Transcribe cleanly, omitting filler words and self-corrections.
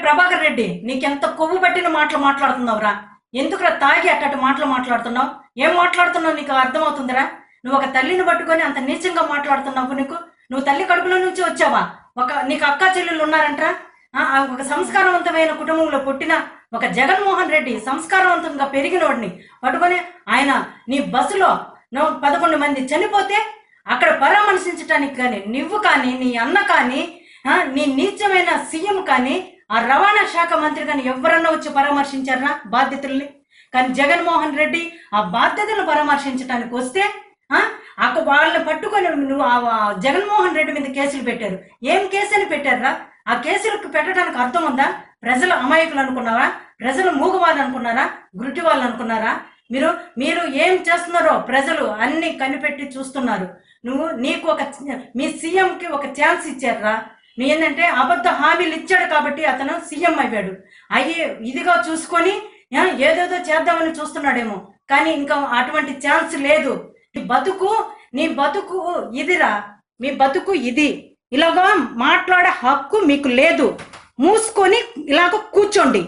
ప్రభాకర్ రెడ్డి, నీకెంత కొవ్వు పట్టిన మాటలు మాట్లాడుతున్నావురా? ఎందుకురా తాగి అట్టటి మాటలు మాట్లాడుతున్నావు? ఏం మాట్లాడుతున్నావు నీకు అర్థమవుతుందిరా? నువ్వు ఒక తల్లిని పట్టుకొని అంత నీచంగా మాట్లాడుతున్నావు. నువ్వు తల్లి కడుపులో నుంచి వచ్చావా? నీకు అక్క చెల్లెళ్ళు ఉన్నారంటరా? ఒక సంస్కారవంతమైన కుటుంబంలో పుట్టిన ఒక జగన్మోహన్ రెడ్డి సంస్కారవంతంగా పెరిగినోడిని పట్టుకొని ఆయన నీ బస్సులో 11 మంది చనిపోతే అక్కడ పరామర్శించడానికి కానీ నువ్వు కానీ నీ అన్న కానీ నీ నీచమైన సీఎం కానీ ఆ రవాణా శాఖ మంత్రి కానీ ఎవరన్నా వచ్చి పరామర్శించారా బాధ్యతల్ని? కానీ జగన్మోహన్ రెడ్డి ఆ బాధ్యతలను పరామర్శించడానికి వస్తే అక్కడ వాళ్ళని పట్టుకొని నువ్వు జగన్మోహన్ రెడ్డి మీద కేసులు పెట్టారు. ఏం కేసు అని పెట్టారా? ఆ కేసులకు పెట్టడానికి అర్థం ఉందా? ప్రజలు అమాయకులు అనుకున్నారా? ప్రజలు మూగవాళ్ళు అనుకున్నారా? గురుటి వాళ్ళు అనుకున్నారా? మీరు ఏం చేస్తున్నారో ప్రజలు అన్ని కనిపెట్టి చూస్తున్నారు. నీకు మీ సీఎంకి ఒక ఛాన్స్ ఇచ్చారా? మీ ఏంటంటే అబద్ధ హామీలు ఇచ్చాడు కాబట్టి అతను సీఎం అయ్యాడు. ఇదిగా చూసుకొని ఏదేదో చేద్దామని చూస్తున్నాడేమో, కానీ ఇంకా అటువంటి ఛాన్స్ లేదు. నీ బతుకు ఇదిరా, మీ బతుకు ఇది. ఇలాగా మాట్లాడే హక్కు మీకు లేదు. మూసుకొని ఇలాగ కూర్చోండి.